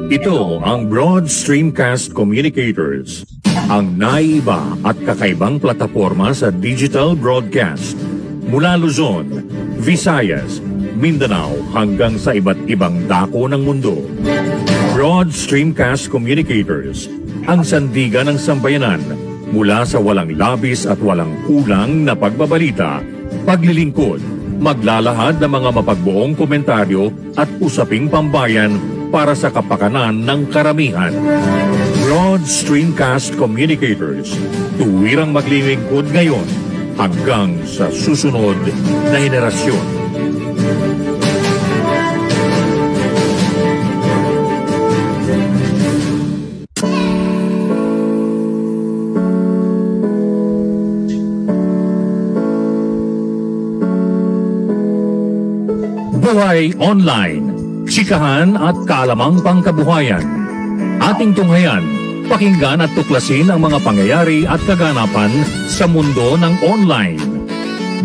Ito ang Broad Streamcast Communicators, ang naiiba at kakaibang plataforma sa digital broadcast. Mula Luzon, Visayas, Mindanao hanggang sa iba't ibang dako ng mundo. Broad Streamcast Communicators, ang sandigan ng sambayanan mula sa walang labis at walang kulang na pagbabalita, paglilingkod, maglalahad ng mga mapagbuong komentaryo at usaping pambayan para sa kapakanan ng karamihan. Broad Streamcast Communicators, tuwirang maglilingkod ngayon hanggang sa susunod na henerasyon. Buhay Online, chikahan at kaalamang pangkabuhayan. Ating tunghayan, pakinggan at tuklasin ang mga pangyayari at kaganapan sa mundo ng online.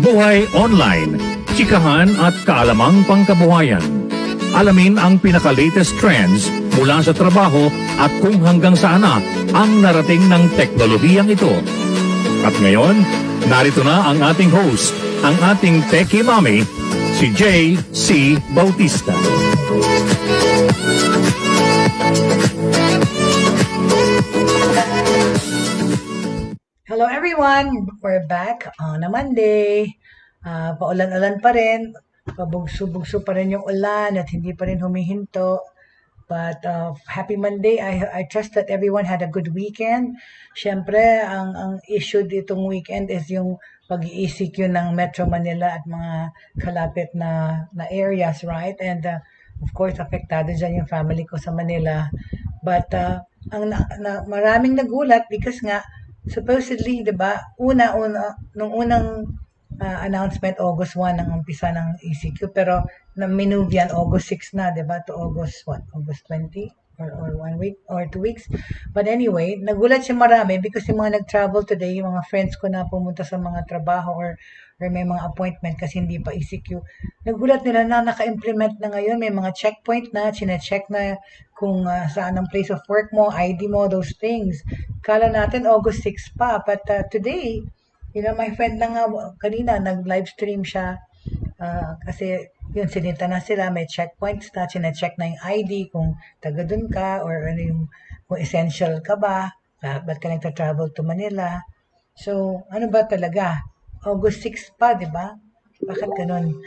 Buhay Online, chikahan at kaalamang pangkabuhayan. Alamin ang pinaka-latest trends mula sa trabaho at kung hanggang saan na ang narating ng teknolohiyang ito. At ngayon, narito na ang ating host, ang ating Techie Mami, si Jaye C. Bautista. Hello everyone! We're back on a Monday. Paulan-ulan pa rin. Pabugso-bugso pa rin yung ulan at hindi pa rin humihinto. But happy Monday. I trust that everyone had a good weekend. Siyempre, ang issue ditong weekend is yung pag-ECQ ng Metro Manila at mga kalapit na areas, right? And of course, apektado dyan yung family ko sa Manila. But maraming nagulat because nga, supposedly, di ba, nung unang announcement, August 1 ang umpisa ng ECQ, pero na-move yan August 6 na, di ba, to August 20? Or 1 week or 2 weeks. But anyway, nagulat siya marami because yung mga nag-travel today, yung mga friends ko na pumunta sa mga trabaho or may mga appointment kasi hindi pa ECQ. Nagulat nila na naka-implement na ngayon, may mga checkpoint na, chine-check na kung saan ang place of work mo, ID mo, those things. Kala natin August 6 pa, but today, my friend na nga kanina, nag-live stream siya kasi yun, sinita na sila, may checkpoints na, chine-check na yung ID kung taga dun ka or ano yung, kung essential ka ba, ba't ka nagta-travel to Manila. So, ano ba talaga? August 6 pa, di ba? Bakit ganun?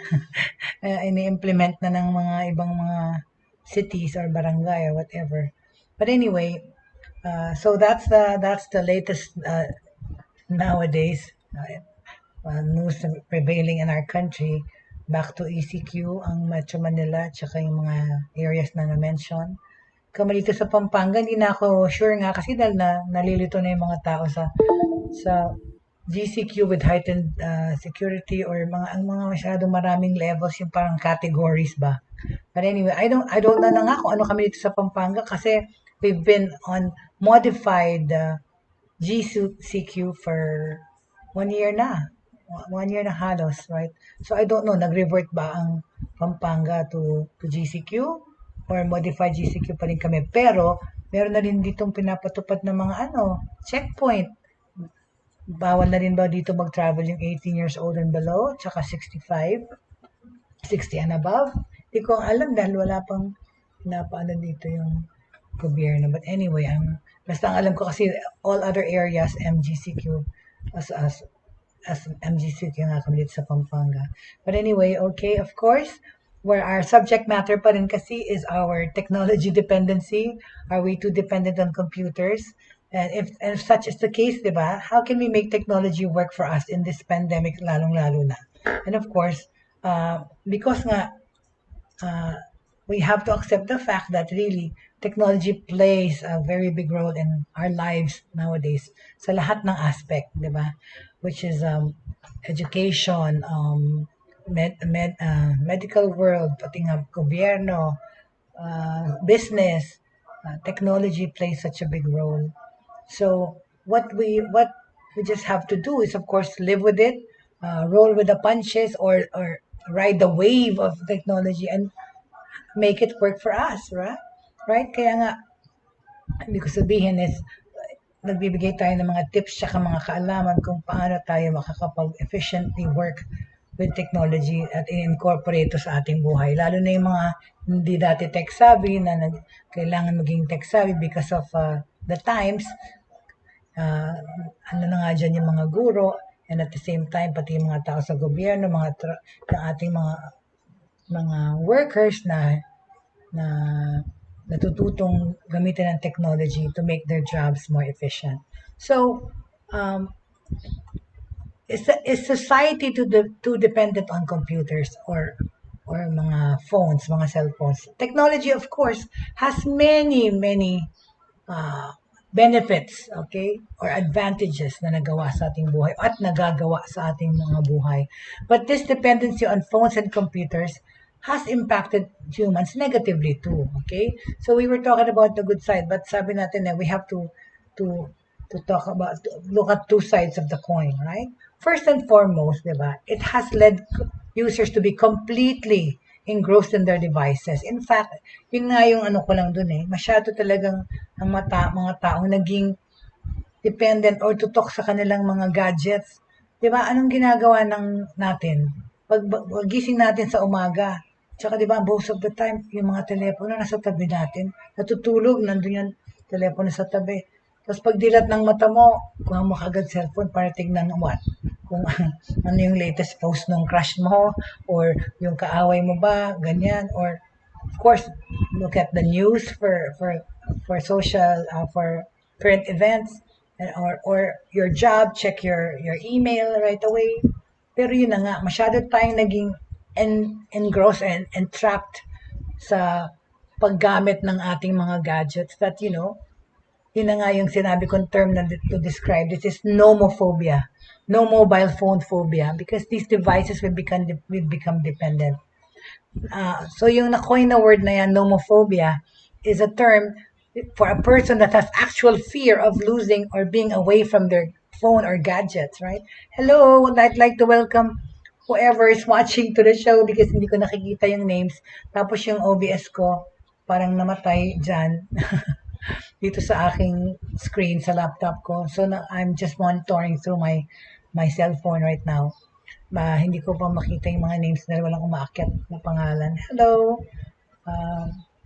Ini-implement na ng mga ibang mga cities or barangay or whatever. But anyway, so that's the latest nowadays news prevailing in our country. Back to ECQ, ang Metro Manila, tsaka yung mga areas na na-mention. Kama dito sa Pampanga, hindi na ako sure nga kasi dahil nalilito na yung mga tao sa GCQ with heightened security or ang mga masyadong maraming levels, yung parang categories ba. But anyway, I don't know na nga kung ano kami dito sa Pampanga kasi we've been on modified GCQ for 1 year na. 1 year na halos, right? So I don't know, nag-revert ba ang Pampanga to GCQ or modified GCQ pa rin kami. Pero meron na rin ditong pinapatupad ng mga checkpoint. Bawal na rin ba dito mag-travel yung 18 years old and below, tsaka 65, 60 and above? Hindi ko alam dahil wala pang pinapaano dito yung gobyerno. But anyway, basta ang alam ko kasi all other areas, MGCQ, as MGCQ nga kami dito sa Pampanga. But anyway, okay, of course, where our subject matter pa rin kasi is our technology dependency. Are we too dependent on computers? And if such is the case, di ba, how can we make technology work for us in this pandemic, lalong-lalo na? And of course, because nga, we have to accept the fact that really technology plays a very big role in our lives nowadays sa lahat ng aspect, di ba? Which is education, medical world, pati nga gobyerno, business, technology plays such a big role. So what we just have to do is, of course, live with it, roll with the punches, or ride the wave of technology and make it work for us, right? Right? Kaya nga, ibig ko sabihin is, nagbibigay tayo ng mga tips tsaka mga kaalaman kung paano tayo makakapag-efficiently work with technology at i-incorporate ito sa ating buhay. Lalo na yung mga hindi dati tech-savvy na kailangan maging tech-savvy because of the times. Ano na nga dyan yung mga guro, and at the same time, pati yung mga tao sa gobyerno, yung ating mga workers na natututong gamitin ng technology to make their jobs more efficient. So, is society too dependent on computers or mga phones, mga cell phones? Technology, of course, has many benefits, okay, or advantages na nagawa sa ating buhay at nagagawa sa ating mga buhay. But this dependency on phones and computers has impacted humans negatively too, okay? So we were talking about the good side, but sabi natin na we have to look at two sides of the coin, right? First and foremost, diba, it has led users to be completely engrossed in their devices. In fact, yun nga yung ano ko lang dun masyado talagang ang mga taong naging dependent or tutok sa kanilang mga gadgets. Diba, anong ginagawa natin? Pag gising natin sa umaga, tsaka diba, most of the time, yung mga telepono nasa tabi natin, natutulog, nandun yung telepono sa tabi. Tapos pag dilat ng mata mo, kuha mo kagad cellphone para tignan what? Kung ano yung latest post ng crush mo, or yung kaaway mo ba, ganyan, or of course, look at the news for social, for current events, or your job, check your email right away. Pero yun na nga, masyado tayong naging engrossed and entrapped sa paggamit ng ating mga gadgets that, yun na nga yung sinabi kong term to describe this is nomophobia. No mobile phone phobia, because these devices will become dependent. So yung na-coin na word na yan, nomophobia, is a term for a person that has actual fear of losing or being away from their phone or gadgets, right? Hello, I'd like to welcome whoever is watching to the show because hindi ko nakikita yung names. Tapos yung OBS ko, parang namatay dyan. Dito sa aking screen sa laptop ko. So I'm just monitoring through my cell phone right now. Hindi ko pa makita yung mga names dahil walang umaakyat na pangalan. Hello!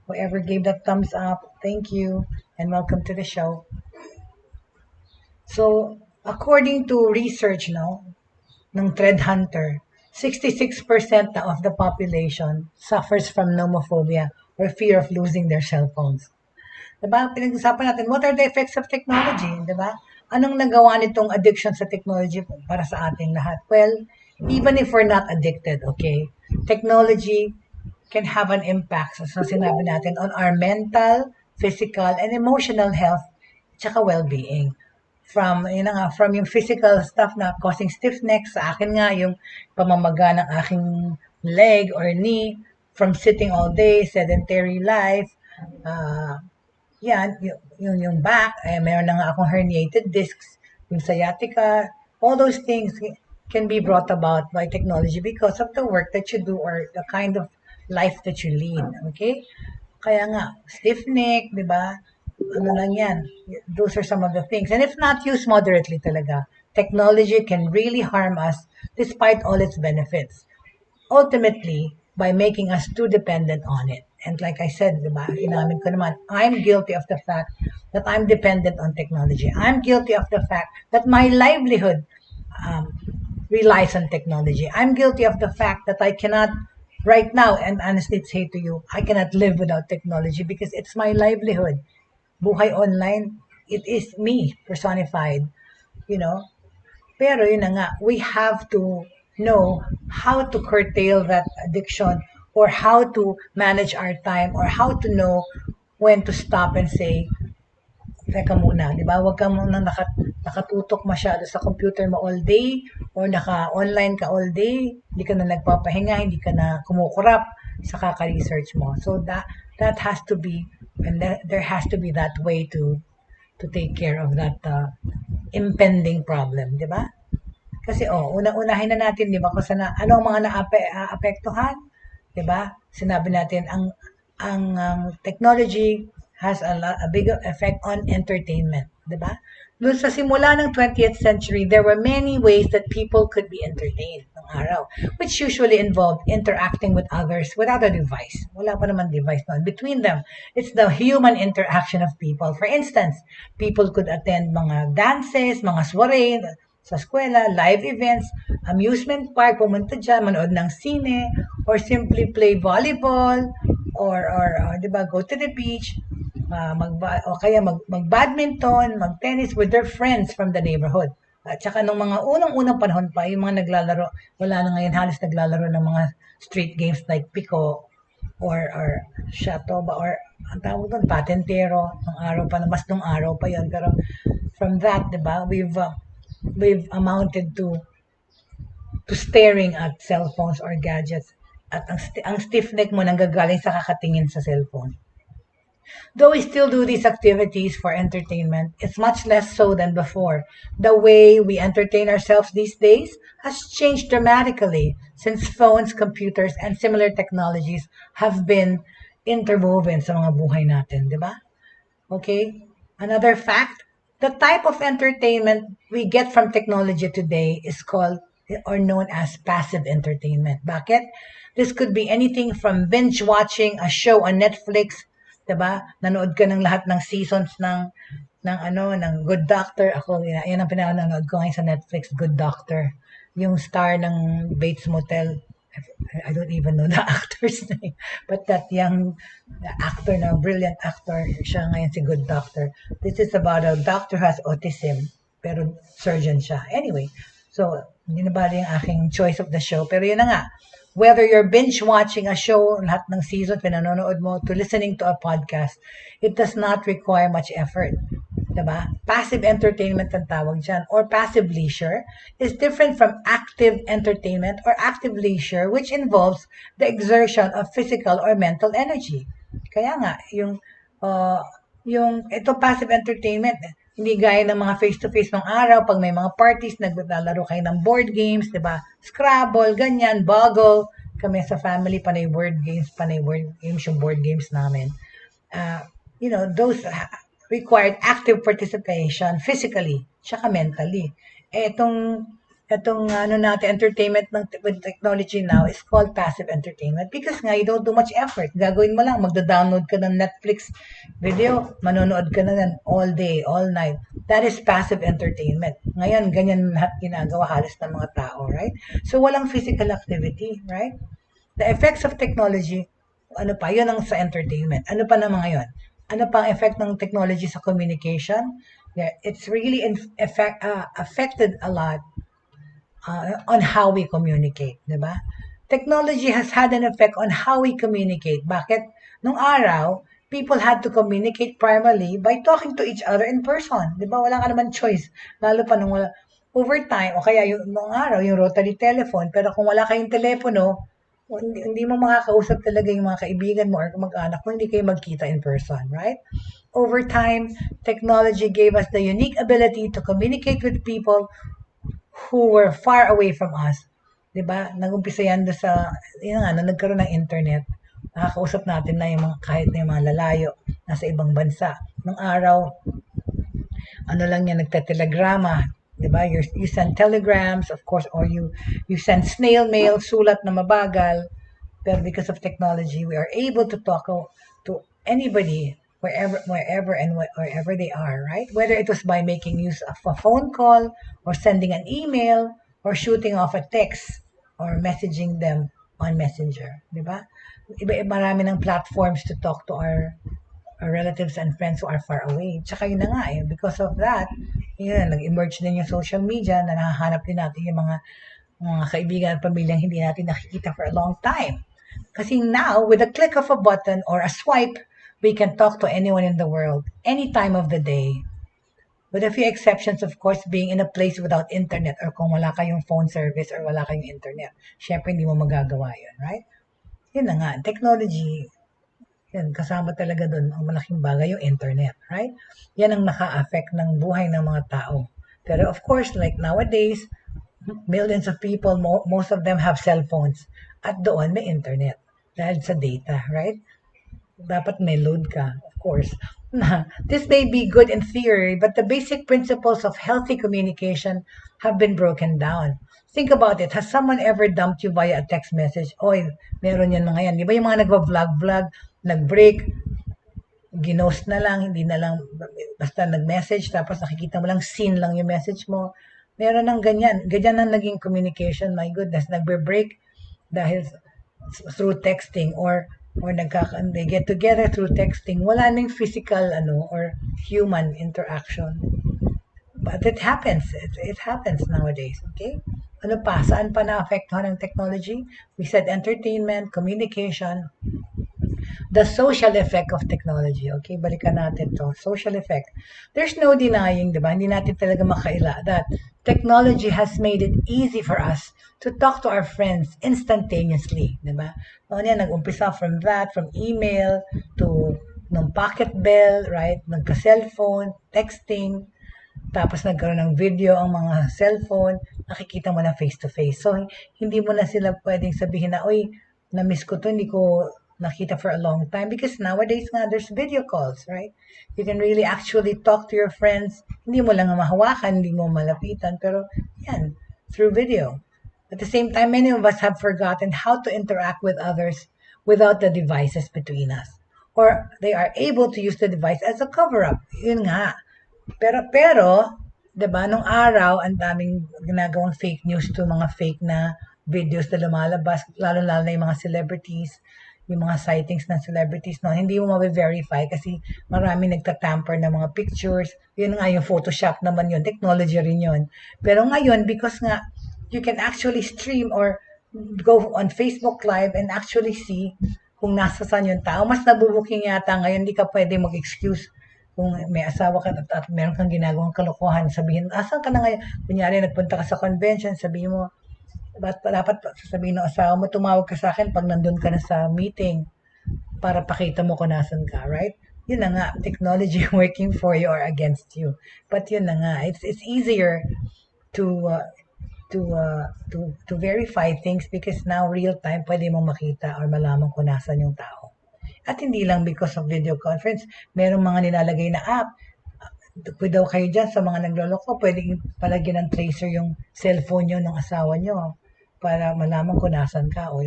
Whoever gave that thumbs up, thank you and welcome to the show. So, according to research ng Thread Hunter, 66% na of the population suffers from nomophobia or fear of losing their cell phones. Diba? Pinag-usapan natin, what are the effects of technology? Diba? Anong nagawa nitong addiction sa technology para sa ating lahat? Well, even if we're not addicted, okay, technology can have an impact, so sinabi natin, on our mental, physical, and emotional health, tsaka well-being. From yung physical stuff na causing stiff neck, sa akin nga, yung pamamaga ng aking leg or knee, from sitting all day, sedentary life, yan, yung back, meron na nga akong herniated discs, yung sciatica, all those things can be brought about by technology because of the work that you do or the kind of life that you lead, okay? Kaya nga, stiff neck, di ba? Ano lang yan, those are some of the things. And if not used moderately talaga, technology can really harm us despite all its benefits. Ultimately, by making us too dependent on it. And like I said, diba, inamin ko naman, I'm guilty of the fact that I'm dependent on technology. I'm guilty of the fact that my livelihood relies on technology. I'm guilty of the fact that I cannot, right now, and honestly say to you, I cannot live without technology because it's my livelihood. Buhay online, it is me personified, Pero yun na nga, we have to know how to curtail that addiction or how to manage our time or how to know when to stop and say, teka muna, di ba? Huwag ka muna nakatutok masyado sa computer mo all day or naka-online ka all day, hindi ka na nagpapahinga, hindi ka na kumukurap sa kaka-research mo. So that has to be, and there has to be that way to take care of that impending problem, di ba? Kasi unahin na natin, 'di ba, kung ano ang mga naapektuhan, 'di ba? Sinabi natin ang technology has a big effect on entertainment, 'di ba? Doon sa simula ng 20th century, there were many ways that people could be entertained ng araw, which usually involved interacting with others without a device. Wala pa naman device noon. Between them, it's the human interaction of people. For instance, people could attend mga dances, mga soiree sa eskwela, live events, amusement park, pumunta dyan, manood ng sine, or simply play volleyball, or 'di ba, go to the beach, o kaya mag-badminton, mag-tennis with their friends from the neighborhood. At saka nung mga unang-unang panahon pa, yung mga naglalaro, wala na ngayon halos naglalaro ng mga street games like Pico or Shato ba, or ang tawag doon, patentero, nung araw pa yon. Pero from that, di ba, we've amounted to staring at cell phones or gadgets. At ang stiff neck mo nanggagaling sa kakatingin sa cellphone. Though we still do these activities for entertainment, it's much less so than before. The way we entertain ourselves these days has changed dramatically since phones, computers, and similar technologies have been interwoven sa mga buhay natin, di ba? Okay? Another fact, the type of entertainment we get from technology today is called or known as passive entertainment. Bakit? This could be anything from binge watching a show on Netflix, 'di ba? Nanood ka ng lahat ng seasons ng Good Doctor. Ako, yan ang pinanonood ko ngayon sa Netflix, Good Doctor. Yung star ng Bates Motel. I don't even know the actor's name. But that young actor, na brilliant actor, siya ngayon si Good Doctor. This is about a doctor who has autism, pero surgeon siya. Anyway, so, hindi na bali yung aking choice of the show. Pero yun na nga, whether you're binge watching a show, lahat ng season, pinanonood mo, to listening to a podcast, it does not require much effort. Diba? Passive entertainment ang tawag dyan, or passive leisure, is different from active entertainment or active leisure, which involves the exertion of physical or mental energy. Kaya nga, ito passive entertainment, hindi gaya ng mga face-to-face ng araw, pag may mga parties, naglalaro kayo ng board games, di ba? Scrabble, ganyan, Boggle. Kami sa family, panay word games yung board games namin. Those required active participation physically, tsaka mentally. Itong entertainment with technology now is called passive entertainment because nga you don't do much effort. Gagawin mo lang, magda-download ka ng Netflix video, manonood ka na yan all day, all night. That is passive entertainment. Ngayon, ganyan lahat ginagawa halos ng mga tao, right? So, walang physical activity, right? The effects of technology, yun ang sa entertainment. Ano pa na mga yun? Ano pa ang effect ng technology sa communication? Yeah, it's really affected a lot on how we communicate, di ba? Technology has had an effect on how we communicate. Bakit? Nung araw, people had to communicate primarily by talking to each other in person. Di ba? Wala ka naman choice. Lalo pa nung overtime, o kaya nung araw, yung rotary telephone. Pero kung wala kayong telepono, hindi mo makakausap talaga yung mga kaibigan mo or mag-anak mo, hindi kayo magkita in person, right? Over time, technology gave us the unique ability to communicate with people who were far away from us. Diba? Nag-umpisa yan nung nagkaroon ng internet. Nakakausap natin na kahit na yung mga lalayo, nasa ibang bansa. Nung araw, nagtatelegrama. Diba? You send telegrams, of course, or you send snail mail, sulat na mabagal. Pero because of technology, we are able to talk to anybody, wherever they are, right? Whether it was by making use of a phone call or sending an email or shooting off a text or messaging them on Messenger, di ba? Marami ng platforms to talk to our relatives and friends who are far away. Tsaka yun na nga because of that, nag-emerge din yung social media na nahahanap din natin yung mga kaibigan at pamilyang hindi natin nakikita for a long time. Kasi now, with a click of a button or a swipe, we can talk to anyone in the world, any time of the day. With a few exceptions, of course, being in a place without internet or kung wala kayong phone service or wala kayong internet. Siyempre, hindi mo magagawa yun, right? Yun na nga, technology, yan, kasama talaga dun, ang malaking bagay yung internet, right? Yan ang naka-affect ng buhay ng mga tao. Pero of course, like nowadays, millions of people, most of them have cell phones. At doon may internet. Dahil sa data, right? Dapat may load ka, of course. This may be good in theory, but the basic principles of healthy communication have been broken down. Think about it. Has someone ever dumped you via a text message? Oy, meron yan mga yan. Di ba yung mga nagva-vlog, nag-break, ginost na lang, hindi na lang, basta nag-message, tapos nakikita mo lang, scene lang yung message mo. Meron ng ganyan. Ganyan ang naging communication. My goodness, nagbe-break dahil through texting or they get together through texting. Wala nang physical or human interaction. But it happens. It happens nowadays. Okay? Ano pa? Saan pa na-affectuhan ng technology? We said entertainment, communication, the social effect of technology. Okay, balikan natin to. Social effect. There's no denying, di ba? Hindi natin talaga makaila that technology has made it easy for us to talk to our friends instantaneously, di ba? Noon yan, nag-umpisa from that, from email to ng pocket bell, right? Nagka-cellphone, texting, tapos nagkaroon ng video ang mga cellphone, nakikita mo na face-to-face. So, hindi mo na sila pwedeng sabihin na, uy, na-miss ko to, hindi ko nakita for a long time. Because nowadays nga, there's video calls, right? You can really actually talk to your friends. Hindi mo lang mahawakan, hindi mo malapitan, pero yan, through video. At the same time, many of us have forgotten how to interact with others without the devices between us. Or they are able to use the device as a cover-up. Yun nga. Pero, 'di ba, nung araw ang daming ginagawang fake news to mga fake na videos na lumalabas, lalo-lalo na yung mga celebrities, yung mga sightings ng celebrities, no, hindi mo ma-verify kasi marami nagtatamper ng mga pictures. Yun nga, yung Photoshop naman yun, technology rin yun. Pero ngayon, because nga, you can actually stream or go on Facebook Live and actually see kung nasa saan yung tao. Mas nabubuking yata ngayon, hindi ka pwede mag-excuse kung may asawa ka at meron kang ginagawang kalokohan, sabihin, asan ka na ngayon? Kunyari, nagpunta ka sa convention, sabihin mo, dapat sabihin ng asawa mo, tumawag ka sa akin pag nandun ka na sa meeting para pakita mo kung nasan ka, right? Yun na nga, technology working for you or against you. But yun na nga, it's easier to to verify things because now real time pwede mo makita or malaman kung nasan yung tao. At hindi lang because of video conference, merong mga nilalagay na app. Pwede daw kayo dyan sa mga nagloloko, pwede palagyan ng tracer yung cellphone nyo ng asawa nyo para malaman kung nasan ka. O,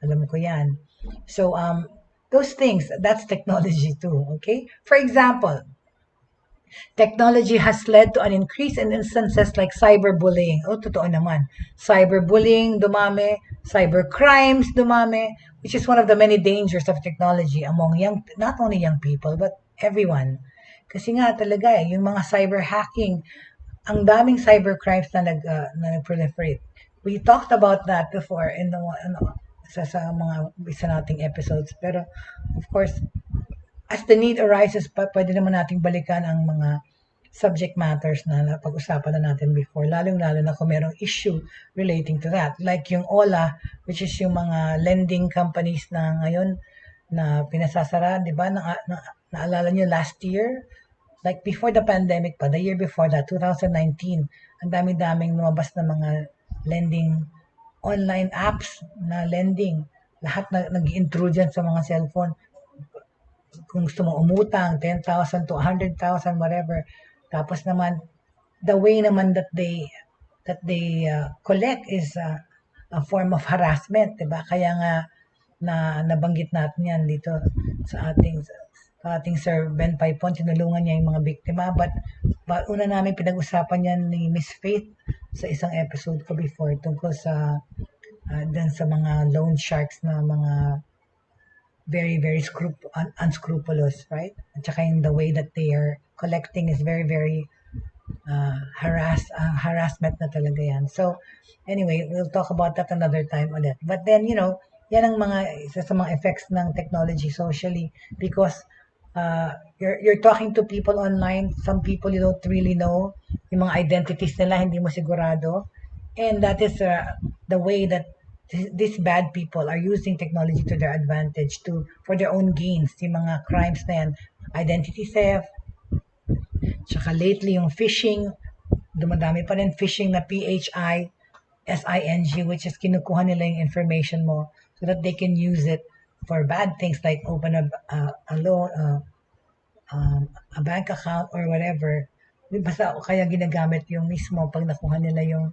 alam ko yan. So, those things, that's technology too, okay? For example, technology has led to an increase in instances like cyberbullying. O, totoo naman. Cyberbullying, dumami. Cybercrimes, dumami. Which is one of the many dangers of technology among not only young people, but everyone. Kasi nga talaga yung mga cyber hacking, ang daming cybercrimes na nag-proliferate. We talked about that before in the sa mga isa nating episodes. Pero, of course, as the need arises, pwede naman nating balikan ang mga subject matters na napag-usapan na natin before, lalong-lalo na kung merong issue relating to that. Like yung OLA, which is yung mga lending companies na ngayon na pinasasara, di ba? Naalala nyo last year? Like before the pandemic pa, the year before that, 2019, ang dami-daming lumabas na mga lending online apps na lending. Lahat nag-intrude dyan sa mga cellphone. Kung gusto mo umutang, 10,000 to 100,000, whatever. Tapos naman, the way naman that they collect is a form of harassment, 'di ba? Kaya nga nabanggit natin 'yan dito sa ating Sir Ben Paipon, tinulungan niya yung mga biktima. But una namin pinag-usapan yan ni Miss Faith sa isang episode ko before tungkol sa dun sa mga loan sharks na mga very, very unscrupulous, right? At saka yung the way that they are collecting is very, very harassment na talaga yan. So, anyway, we'll talk about that another time ulit. But then, yan ang isa sa mga effects ng technology socially because you're talking to people online. Some people you don't really know. Yung mga identities nila, hindi mo sigurado. And that is the way that these bad people are using technology to their advantage for their own gains. Yung mga crimes na yan, identity theft, tsaka lately yung phishing, dumadami pa rin phishing na PHI, SING, which is kinukuha nila yung information mo so that they can use it for bad things like open a loan, a bank account or whatever. Basta kaya ginagamit yung mismo pag nakuha nila yung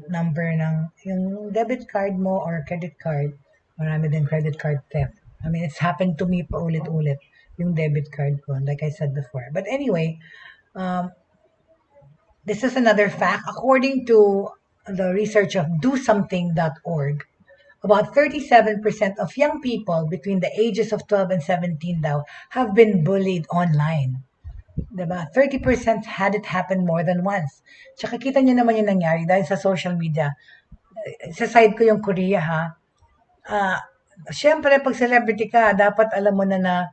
number ng yung debit card mo or credit card. Marami din credit card theft. I mean, it's happened to me paulit-ulit yung debit card ko, like I said before. But anyway, this is another fact. According to the research of DoSomething.org, about 37% of young people between the ages of 12 and 17 daw have been bullied online. Diba? 30% had it happen more than once. Tsaka kita niyo naman yung nangyari dahil sa social media. Sa side ko yung Korea ha. Siyempre, pag celebrity ka, dapat alam mo na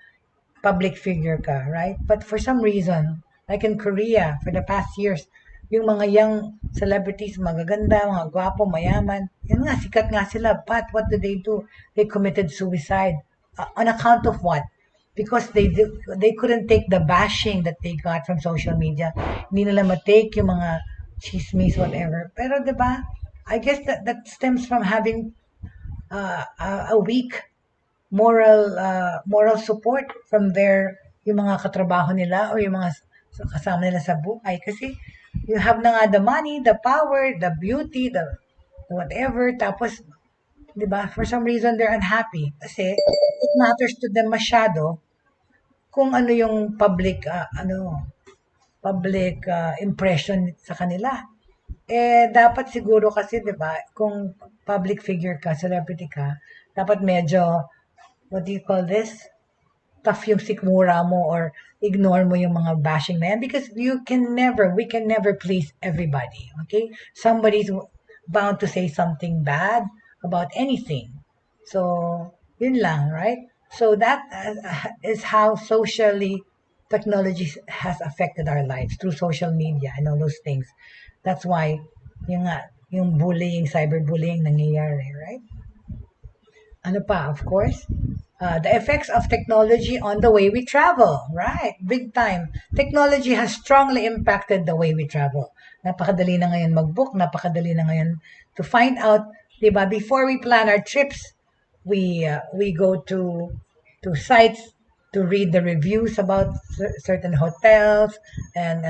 public figure ka, right? But for some reason, like in Korea, for the past years, yung mga young celebrities, magaganda, mga gwapo, mayaman, yan nga, sikat nga sila. But what do? They committed suicide. On account of what? Because they couldn't take the bashing that they got from social media. Hindi nila matake yung mga chismis, whatever. Pero 'di ba? I guess that stems from having a weak moral support from yung mga katrabaho nila or yung mga kasama nila sa buhay. Kasi you have na nga the money, the power, the beauty, the whatever. Tapos, 'di ba? For some reason they're unhappy kasi it matters to them masyado kung ano yung public impression sa kanila. Dapat siguro kasi 'di ba, kung public figure ka, celebrity ka, dapat medyo what do you call this? Tough yung sikmura mo or ignore mo yung mga bashing na yan because we can never please everybody. Okay? Somebody's bound to say something bad about anything. So, yun lang, right? So that is how technology has affected our lives through social media and all those things. That's why yung bullying, cyberbullying nangyayari, right? Ano pa, of course, the effects of technology on the way we travel. Right, big time. Technology has strongly impacted the way we travel. Napakadali na ngayon mag-book, napakadali na ngayon to find out, di ba, before we plan our trips, we go to sites to read the reviews about certain hotels and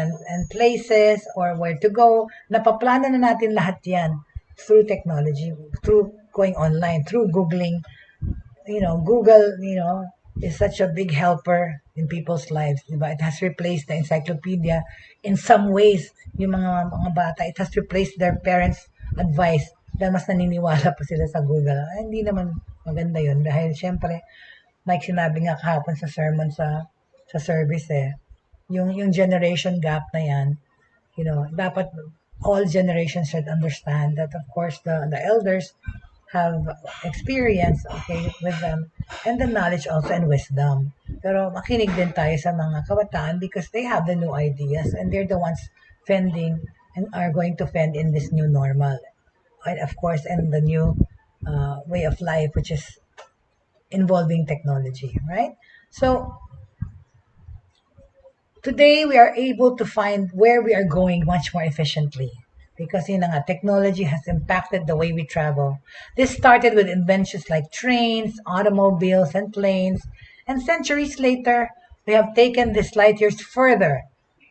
places or where to go. Napaplano na natin lahat yan through technology, through going online, through Googling. Google, is such a big helper in people's lives. Diba? It has replaced the encyclopedia in some ways. Yung mga bata, it has replaced their parents' advice dahil mas naniniwala pa sila sa Google. Hindi naman maganda yun dahil syempre, like sinabi nga kahapon sa sermon sa service yung generation gap na yan, dapat all generations should understand that of course the elders have experience, okay, with them, and the knowledge also and wisdom. Pero makinig din tayo sa mga kabataan because they have the new ideas and they're the ones fending and are going to fend in this new normal. And of course, and the new way of life, which is involving technology, right? So, today we are able to find where we are going much more efficiently because technology has impacted the way we travel. This started with inventions like trains, automobiles, and planes, and centuries later, we have taken this light years further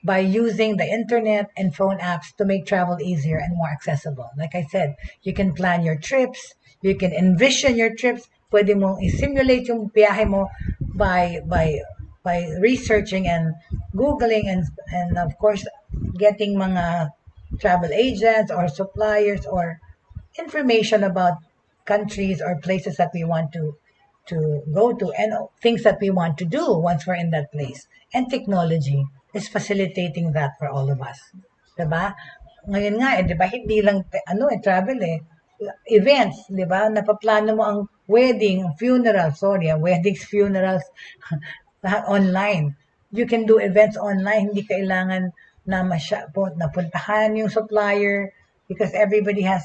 by using the internet and phone apps to make travel easier and more accessible. Like I said, you can plan your trips, you can envision your trips, pwede mong i-simulate yung biyahe mo by researching and Googling and of course, getting mga travel agents or suppliers or information about countries or places that we want to go to and things that we want to do once we're in that place. And technology is facilitating that for all of us. Diba? Ngayon nga, diba, hindi lang, travel events, diba? Napaplano mo ang wedding, weddings, funerals, lahat online. You can do events online, hindi kailangan na napuntahan yung supplier because everybody has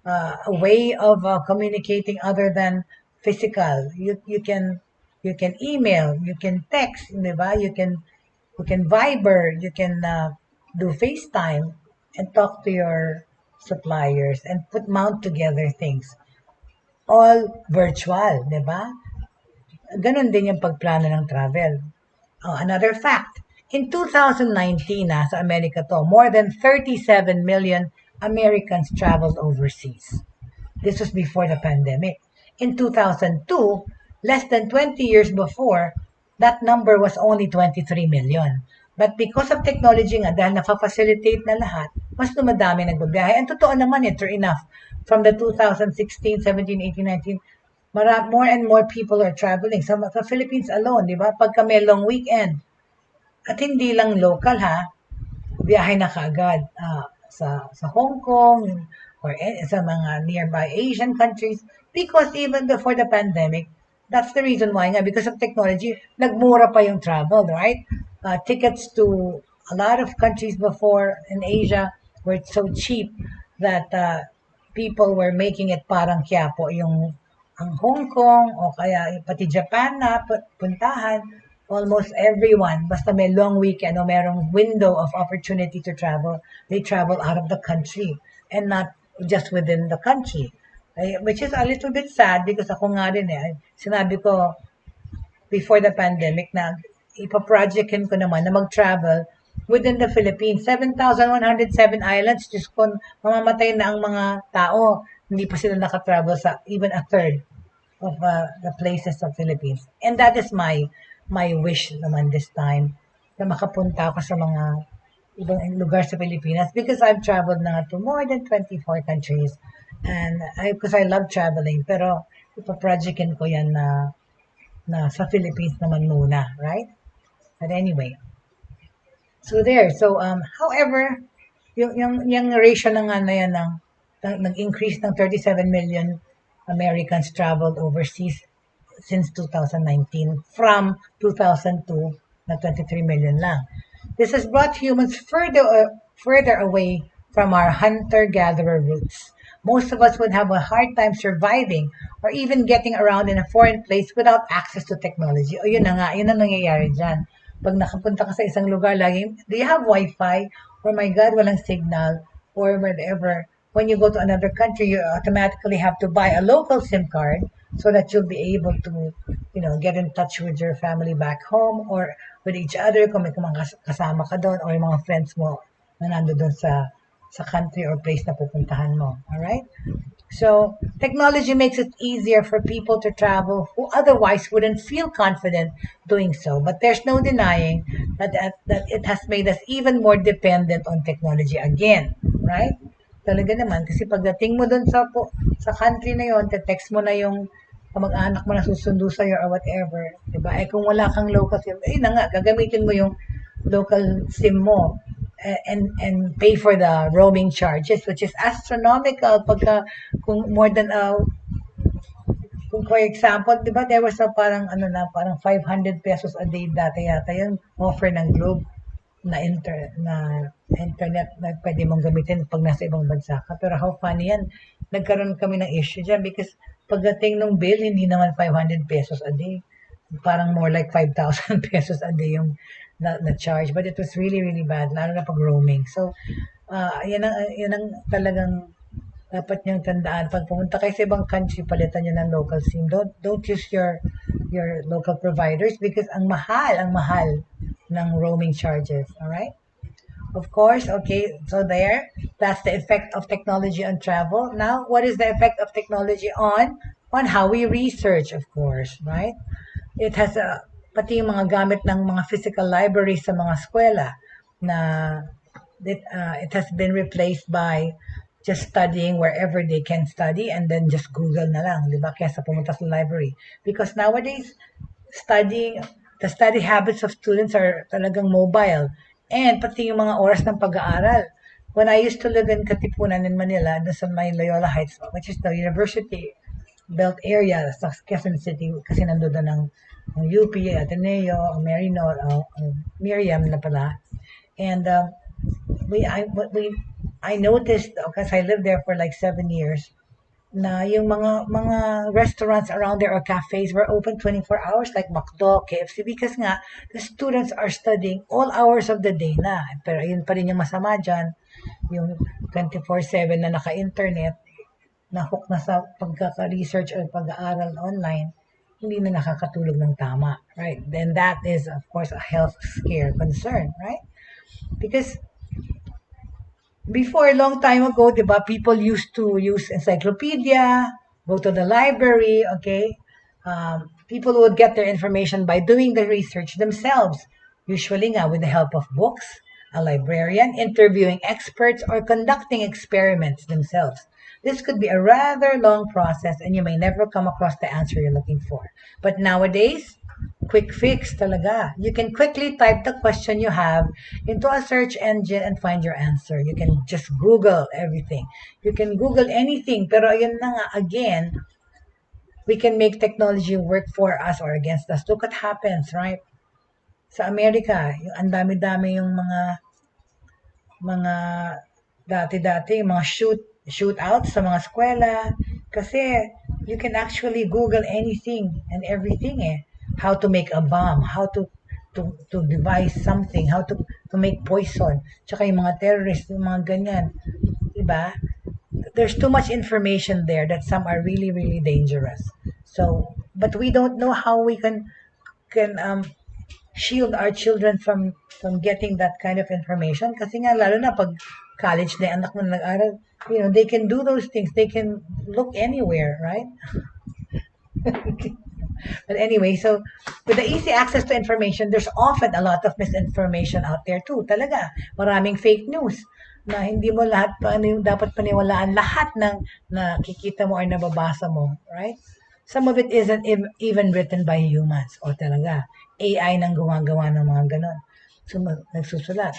a way of communicating other than physical. You can email, you can text, diba? You can Viber, you can do FaceTime and talk to your suppliers, and mount together things. All virtual, di ba? Ganon din yung pagplano ng travel. Oh, another fact, in 2019, sa Amerika to, more than 37 million Americans traveled overseas. This was before the pandemic. In 2002, less than 20 years before, that number was only 23 million. But because of technology nga, dahil nafa-facilitate na lahat, mas dumadami nagbabiyahe. And totoo naman, true enough. From the 2016, 17, 18, 19, more and more people are traveling. Sa Philippines alone, di ba? Pagka may long weekend, at hindi lang local biyahe na kaagad sa Hong Kong or sa mga nearby Asian countries because even before the pandemic, that's the reason why nga because of technology, nagmura pa yung travel, right? Tickets to a lot of countries before in Asia were so cheap that people were making it parang Quiapo yung ang Hong Kong o kaya pati Japan na puntahan almost everyone, basta may long weekend o merong window of opportunity to travel, they travel out of the country and not just within the country. Which is a little bit sad because ako nga rin sinabi ko before the pandemic na ipaprojectin ko naman na mag-travel within the Philippines. 7,107 islands, just kung mamamatay na ang mga tao, hindi pa sila nakatravel sa even a third of the places of Philippines. And that is my wish naman this time na makapunta ako sa mga ibang lugar sa Pilipinas because I've traveled na to more than 24 countries and because I love traveling pero ipaprojectin ko yan na sa Philippines naman muna, right? But anyway, so there. So however, yung ratio na nga na yan nag-increase ng 37 million Americans traveled overseas since 2019 from 2002 na 23 million lang. This has brought humans further away from our hunter-gatherer roots. Most of us would have a hard time surviving or even getting around in a foreign place without access to technology. O yun na nga, yun ang nangyayari dyan. Pag nakapunta ka sa isang lugar, laging, do you have Wi-Fi? Oh my God, walang signal or whatever. When you go to another country, you automatically have to buy a local SIM card so that you'll be able to, get in touch with your family back home or with each other kung may kasama ka doon or yung mga friends mo na nando doon sa country or place na pupuntahan mo. Alright? So, technology makes it easier for people to travel who otherwise wouldn't feel confident doing so. But there's no denying that it has made us even more dependent on technology again. Right? Talaga naman. Kasi pagdating mo dun sa country na yon, text mo na yung kamag-anak mo na susundo sa'yo or whatever. Diba? Kung wala kang local SIM, na nga, gagamitin mo yung local SIM mo and pay for the roaming charges, which is astronomical pagka kung more than kung for example, di ba there was parang 500 pesos a day dati yata yung offer ng Globe na internet na pwede mong gamitin pag nasa ibang bansa ka. Pero how funny yan. Nagkaroon kami ng issue dyan because pagdating ng bill, hindi naman 500 pesos a day. Parang more like 5,000 pesos a day yung na charge. But it was really, really bad, lalo na pag roaming. So, yan ang talagang dapat niyong tandaan. Pag pumunta kayo sa ibang country, palitan niyo ng local SIM. Don't use your local providers because ang mahal ng roaming charges. Alright? Of course, okay, so that's the effect of technology on travel. Now, what is the effect of technology on how we research, of course, right? It has pati yung mga gamit ng mga physical libraries sa mga eskwela na it has been replaced by just studying wherever they can study and then just Google na lang, di ba? Kaya sa pumunta sa library. Because nowadays, the study habits of students are talagang mobile. And pati yung mga oras ng pag-aaral. When I used to live in Katipunan in Manila, sa may Loyola Heights, which is the University Belt area sa Quezon City, kasi nandoon na ng UP, Ateneo, Marino, Miriam na pala. And I noticed, because I lived there for like 7 years, na yung mga restaurants around there or cafes were open 24 hours like McDo, KFC because nga the students are studying all hours of the day na. Pero yun pa rin yung masama dyan. yung 24/7 na naka-internet, na-hook na sa pagkaka-research or pag-aaral online, hindi na nakakatulog ng tama, right? Then that is, of course, a health scare concern, right? Because before, a long time ago, di ba, people used to use encyclopedia, go to the library, okay? People would get their information by doing the research themselves, usually nga with the help of books, a librarian, interviewing experts, or conducting experiments themselves. This could be a rather long process and you may never come across the answer you're looking for. But nowadays, quick fix talaga. You can quickly type the question you have into a search engine and find your answer. You can just Google everything. You can Google anything. Pero ayun na nga, again, we can make technology work for us or against us. Look what happens, right? Sa Amerika, yung ang dami-dami yung mga dati-dati, yung mga shootouts sa mga eskwela. Kasi you can actually Google anything and everything eh. How to make a bomb, how to devise something, how to make poison. Tsaka yung mga terrorists, yung mga ganyan. Diba? There's too much information there that some are really, really dangerous. So, but we don't know how we can shield our children from getting that kind of information. Kasi nga, lalo na pag college na yung anak mo nag-aral, they can do those things. They can look anywhere, right? But anyway, so with the easy access to information, there's often a lot of misinformation out there too. Talaga, maraming fake news na hindi mo lahat pa ano yung dapat paniwalaan lahat ng nakikita mo or nababasa mo, right? Some of it isn't even written by humans o talaga AI nang gumagawa ng mga ganon. So nagsusulat.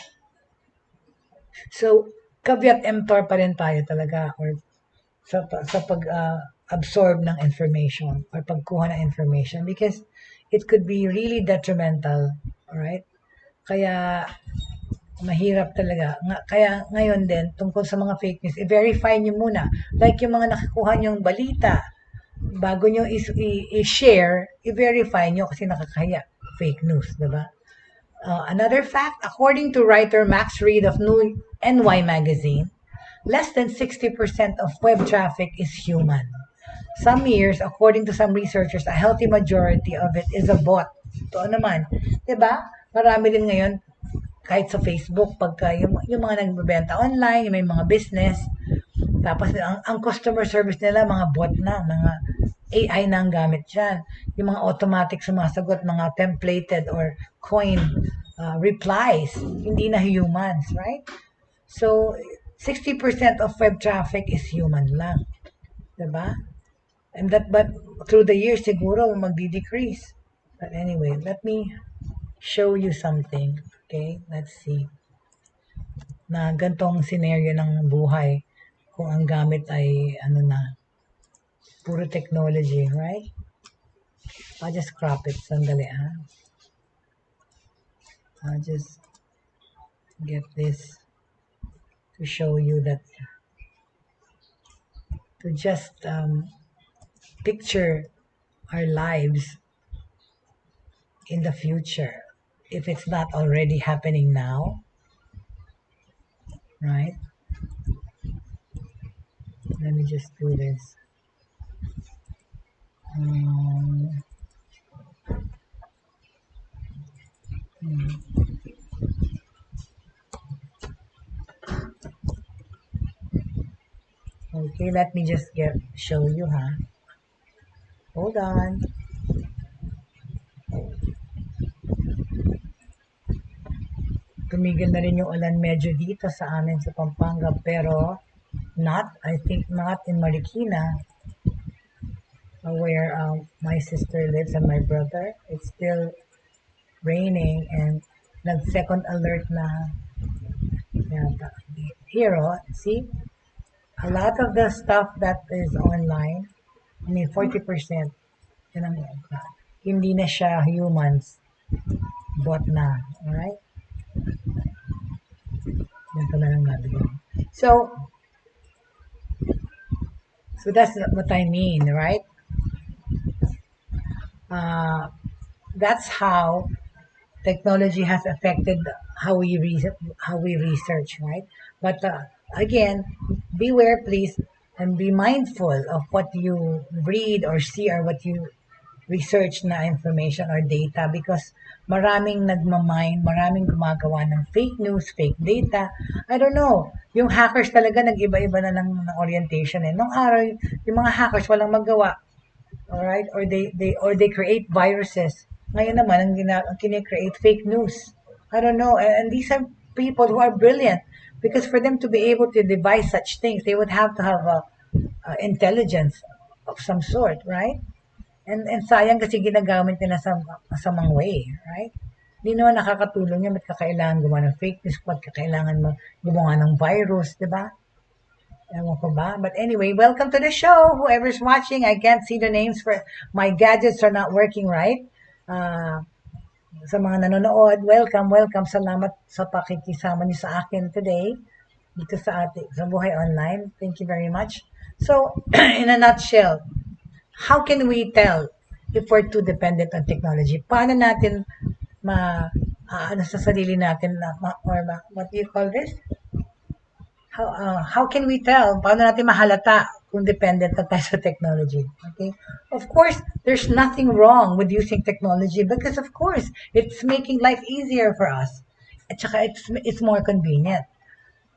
So caveat emptor pa rin tayo talaga or sa pag absorb ng information or pagkuha ng information because it could be really detrimental, alright? Kaya mahirap talaga. Kaya ngayon din, tungkol sa mga fake news, i-verify nyo muna. Like yung mga nakakuha nyong balita, bago nyo i-share, i-verify nyo kasi nakakaya. Fake news, diba? Another fact, according to writer Max Reed of New NY Magazine, less than 60% of web traffic is human. Some years, according to some researchers, a healthy majority of it is a bot. Ito naman, 'di ba? Marami din ngayon kahit sa Facebook pagka yung mga nagbebenta online, yung may mga business, tapos ang customer service nila mga bot na, mga AI na ang gamit diyan. Yung mga automatic sumasagot, mga templated or coined replies, hindi na humans, right? So 60% of web traffic is human lang. 'Di ba? And but through the years, siguro magdi-decrease. But anyway, let me show you something. Okay, let's see. Na gantong scenario ng buhay kung ang gamit ay puro technology, right? I'll just crop it. Sandali, ha? I'll just get this to show you that to just picture our lives in the future if it's not already happening now, right? Let me just do this. Okay, let me just show you, ha? Hold on. Tumigil na rin yung ulan medyo dito sa amin sa Pampanga, pero I think not in Marikina, where my sister lives and my brother. It's still raining and nag-second alert na. Here, see? A lot of the stuff that is online, 40%, hindi na siya humans, bot na, alright? So that's what I mean, right? That's how technology has affected how we research, right? But again, beware, please, and be mindful of what you read or see or what you research na information or data because maraming nagmamine, maraming gumagawa ng fake news, fake data. I don't know. Yung hackers talaga nag-iba-iba na ng orientation eh. Nung araw, yung mga hackers walang magawa. Alright? Or they create viruses. Ngayon naman, ang kine-create fake news. I don't know. And these are people who are brilliant because for them to be able to devise such things, they would have to have intelligence of some sort, right? And sayang kasi ginagamit nila sa mga way, right? Hindi naman nakakatulong yan. Ba't kakailangan gumawa ng fake news? Ba't kakailangan mo gumawa ng virus, di ba? Ewan ko ba? But anyway, welcome to the show. Whoever's watching, I can't see the names for my gadgets are not working right. Sa mga nanonood, welcome. Salamat sa pakikisama niyo sa akin today dito sa Buhay Online. Thank you very much. So, in a nutshell, how can we tell if we're too dependent on technology? Paano natin ano sa sarili natin what do you call this? How can we tell? Paano natin mahalata kung dependent na tayo sa technology? Okay? Of course, there's nothing wrong with using technology because of course, it's making life easier for us. At saka it's more convenient.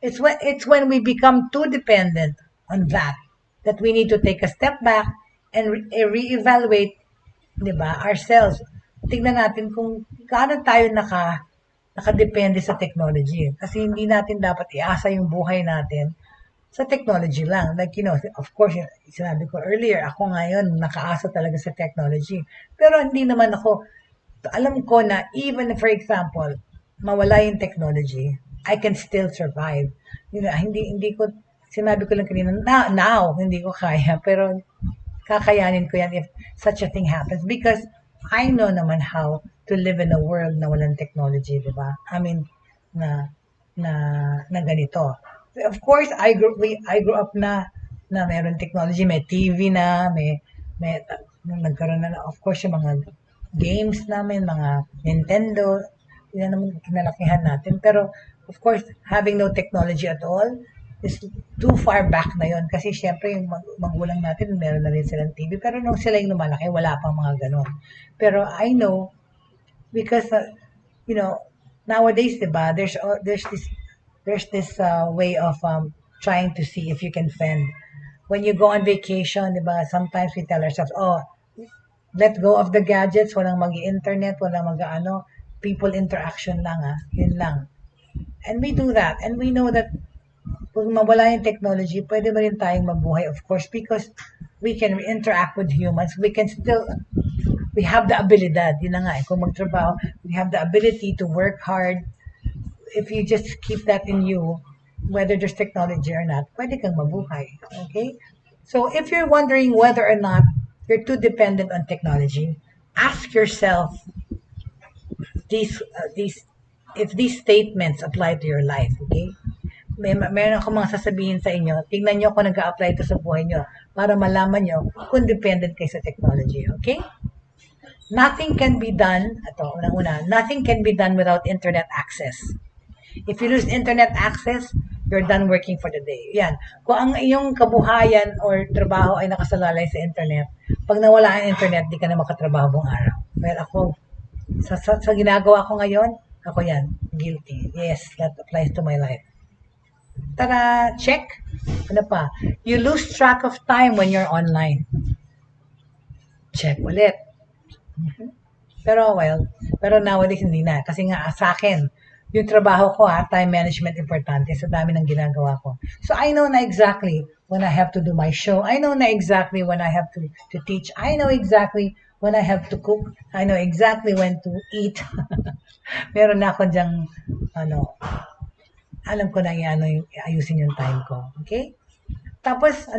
It's when we become too dependent on that we need to take a step back and reevaluate, 'di ba, ourselves. Tingnan natin kung gaano tayo nakadepende sa technology. Kasi hindi natin dapat iasa yung buhay natin sa technology lang. Like, of course, sinabi ko earlier, ako ngayon nakaasa talaga sa technology. Pero hindi naman alam ko na even, for example, mawala yung technology, I can still survive. Sinabi ko lang kanina, now, hindi ko kaya, pero kakayanin ko yan if such a thing happens because I know naman how to live in a world na walang technology, di ba? I mean, na ganito. Of course, I grew up na meron technology, may TV na, may nagkaroon na, of course, yung mga games namin, mga Nintendo, yun naman kinalakihan natin. Pero, of course, having no technology at all is too far back na yon kasi syempre yung magulang natin meron na rin silang TV pero nung sila yung lumalaki wala pang mga ganon. Pero I know because nowadays diba there's this way of trying to see if you can fend when you go on vacation, diba, sometimes we tell ourselves, oh, let go of the gadgets, walang mag-internet, walang people interaction lang, yun lang. And we do that and we know that kung mawala yung technology, pwede ba rin tayong mabuhay, of course, because we can interact with humans. We have the abilidad, yun na nga, kung magtrabaho, we have the ability to work hard. If you just keep that in you, whether there's technology or not, pwede kang mabuhay, okay? So if you're wondering whether or not you're too dependent on technology, ask yourself if these statements apply to your life, okay? Meron ako mga sasabihin sa inyo, tingnan nyo kung nag-a-apply ito sa buhay nyo para malaman nyo kung dependent kayo sa technology, okay? Nothing can be done, nothing can be done without internet access. If you lose internet access, you're done working for the day. Yan. Kung ang iyong kabuhayan or trabaho ay nakasalalay sa internet, pag nawala ang internet, di ka na makatrabaho buong araw. Well, ako, sa ginagawa ko ngayon, ako yan, guilty. Yes, that applies to my life. Tara, check. Ano pa? You lose track of time when you're online. Check ulit. Pero nowadays hindi na. Kasi nga sa akin, yung trabaho ko time management importante. Sa dami ng ginagawa ko. So I know na exactly when I have to do my show. I know na exactly when I have to teach. I know exactly when I have to cook. I know exactly when to eat. Meron na ako dyang, alam ko na ayusin yung time ko. Okay? Tapos,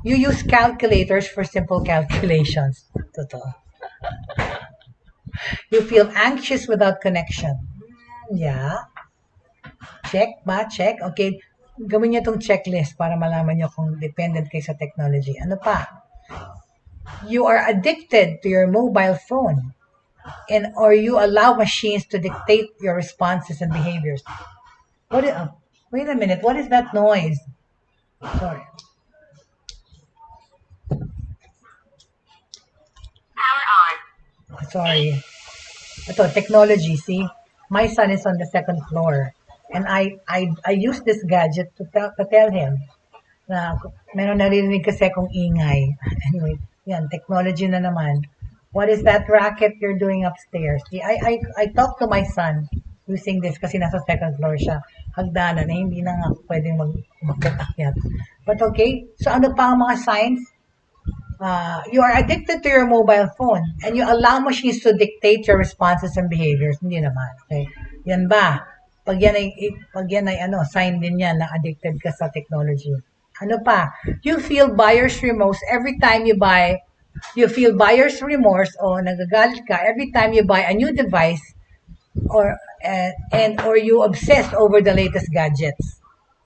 you use calculators for simple calculations. Totoo. You feel anxious without connection. Yeah. Check ba? Check. Okay. Gawin niyo itong checklist para malaman niyo kung dependent kayo sa technology. Ano pa? You are addicted to your mobile phone or you allow machines to dictate your responses and behaviors. Wait a minute, what is that noise? Sorry. Power on. Sorry. Ito, technology, see? My son is on the second floor. And I use this gadget to tell him na meron narinig kasi akong ingay. Anyway, yan, technology na naman. What is that racket you're doing upstairs? See, I talk to my son using this kasi nasa second floor siya. Hagdanan na hindi na nga pwedeng mag-akyat. But okay, so ano pa ang mga signs? You are addicted to your mobile phone and you allow machines to dictate your responses and behaviors. Hindi naman. Okay? Yan ba? Pag yan ay ano, sign din yan na addicted ka sa technology. Ano pa? You feel buyer's remorse every time you buy. You feel buyer's remorse o nagagalit ka every time you buy a new device or or you obsess over the latest gadgets.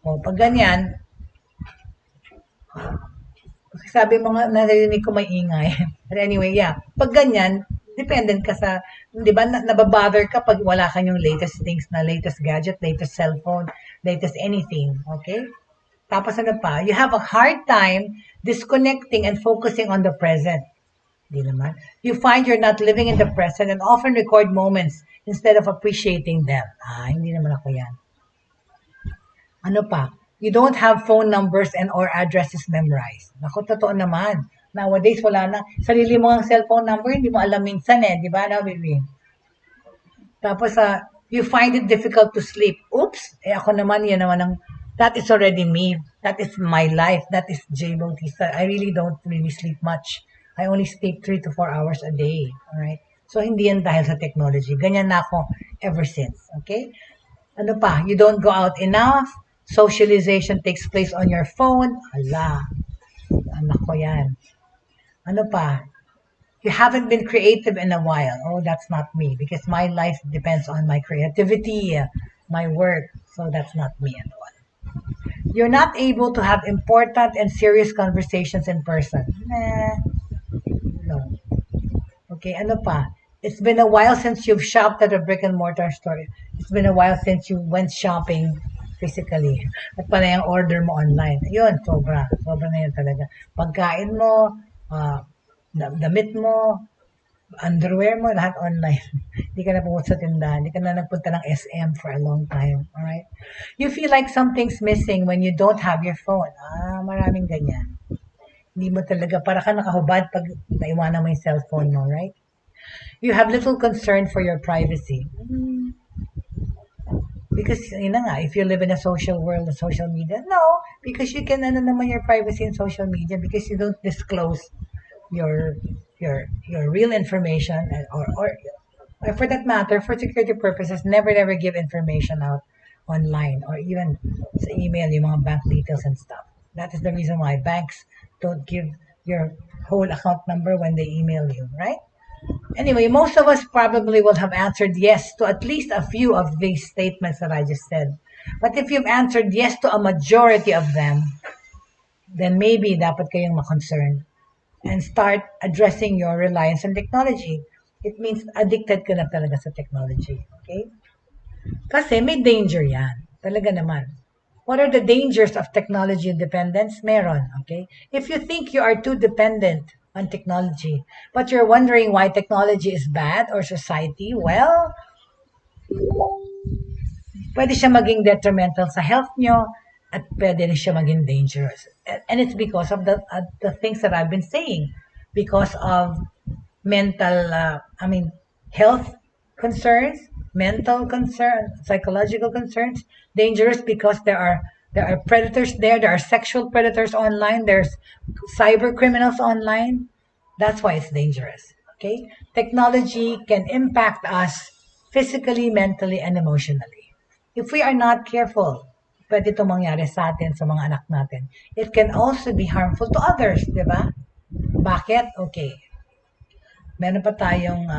O pag ganyan, sabi mga narinig ko may ingay. But anyway, yeah. Pag ganyan, dependent ka sa, di ba, nababother ka pag wala ka yung latest things na latest gadget, latest cellphone, latest anything. Okay? Tapos ano pa, you have a hard time disconnecting and focusing on the present. Di naman. You find you're not living in the present and often record moments instead of appreciating them. Hindi naman ako yan. Ano pa? You don't have phone numbers and or addresses memorized. Naku, totoo naman. Nowadays, wala na. Sarili mo ang cellphone number, hindi mo alam minsan eh. Di ba, no, baby? Tapos, you find it difficult to sleep. Oops! Ako naman, yan naman ang, that is already me. That is my life. That is Jaye Bautista. I really don't really sleep much. I only sleep 3 to 4 hours a day. Alright? So, hindi yan dahil sa technology. Ganyan na ako ever since. Okay? Ano pa? You don't go out enough. Socialization takes place on your phone. Ala. Anak ko yan. Ano pa? You haven't been creative in a while. Oh, that's not me. Because my life depends on my creativity, my work. So that's not me at all. You're not able to have important and serious conversations in person. No. Okay, ano pa? It's been a while since you've shopped at a brick and mortar store. It's been a while since you went shopping physically. At pala yung order mo online. Yun, sobra. Sobra na yun talaga. Pagkain mo, damit mo, underwear mo, lahat online. Hindi ka na pumunta sa tindahan. Hindi ka na nagpunta ng SM for a long time. Alright? You feel like something's missing when you don't have your phone. Maraming ganyan. Hindi mo talaga, para ka nakahubad pag naiwanan mo yung cellphone mo, right? You have little concern for your privacy. Because, yun na nga, if you live in a social world, a social media, no, because you can, ano naman your privacy in social media because you don't disclose your real information or for that matter, for security purposes, never give information out online or even sa email, yung mga bank details and stuff. That is the reason why banks don't give your whole account number when they email you, right? Anyway, most of us probably will have answered yes to at least a few of these statements that I just said. But if you've answered yes to a majority of them, then maybe dapat kayong ma-concern and start addressing your reliance on technology. It means addicted ka na talaga sa technology. Okay? Kasi may danger yan. Talaga naman. What are the dangers of technology dependence? Meron. Okay? If you think you are too dependent on technology, but you're wondering why technology is bad or society, well, pwede siya maging detrimental sa health nyo at pwede rin siya maging dangerous. And it's because of the things that I've been saying. Because of mental, health concerns, mental concerns, psychological concerns, dangerous because there are predators there are sexual predators online, there's cyber criminals online. That's why it's dangerous. Okay? Technology can impact us physically, mentally, and emotionally. If we are not careful, pwede itong mangyari sa atin, sa mga anak natin. It can also be harmful to others, di ba? Bakit? Okay. Meron pa tayong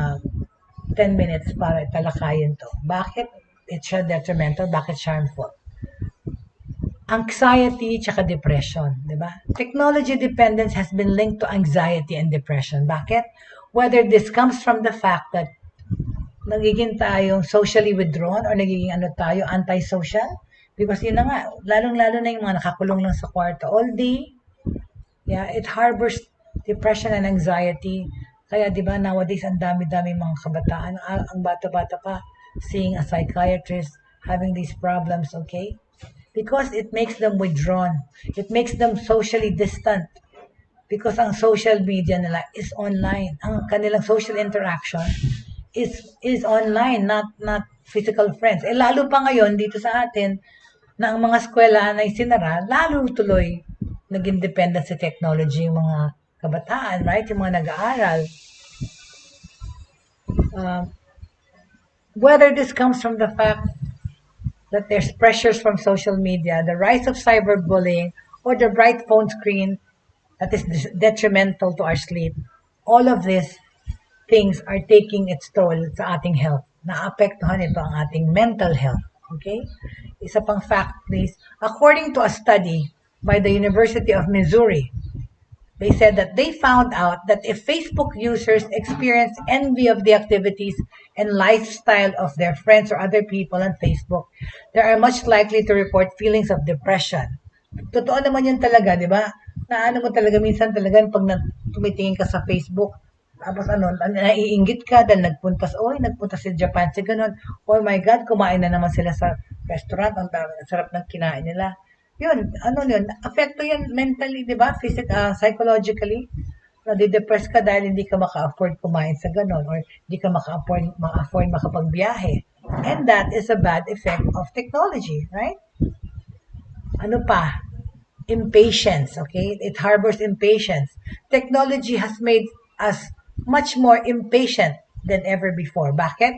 10 minutes para talakayin to. Bakit it's detrimental? Bakit harmful? Anxiety tsaka depression, di ba? Technology dependence has been linked to anxiety and depression. Bakit? Whether this comes from the fact that nagiging tayong socially withdrawn or nagiging antisocial, Because yun na nga, lalong-lalo na yung mga nakakulong lang sa kwarto all day. Yeah, it harbors depression and anxiety. Kaya 'di ba nowadays ang dami-dami mga kabataan, ang bata-bata pa seeing a psychiatrist, having these problems, okay? Because it makes them withdrawn. It makes them socially distant. Because ang social media nila is online. Ang kanilang social interaction is online, not physical friends. Eh lalo pa ngayon dito sa atin na ang mga eskwelahan ay sinara, lalo tuloy naging dependent sa technology yung mga kabataan, right? Yung mga nag-aaral. Uh, whether this comes from the fact that there's pressures from social media, the rise of cyberbullying, or the bright phone screen that is detrimental to our sleep, all of these things are taking its toll sa ating health. Naapektuhan ito ang ating mental health. Okay? Isa pang fact, please. According to a study by the University of Missouri, they said that they found out that if Facebook users experience envy of the activities and lifestyle of their friends or other people on Facebook, they are much likely to report feelings of depression. Totoo naman yun talaga, di ba? Na ano mo talaga, minsan talaga pag tumitingin ka sa Facebook, tapos naiinggit ka dahil nagpunta si Japan, si ganun. Oh my God, kumain na naman sila sa restaurant, ang sarap ng kinain nila. Yun, apekto yan mentally, di ba? Psychologically. Nadidepress ka dahil hindi ka maka-afford kumain sa ganun or hindi ka maka-afford makapagbiyahe. And that is a bad effect of technology, right? Ano pa? Impatience, okay? It harbors impatience. Technology has made us much more impatient than ever before. Bakit?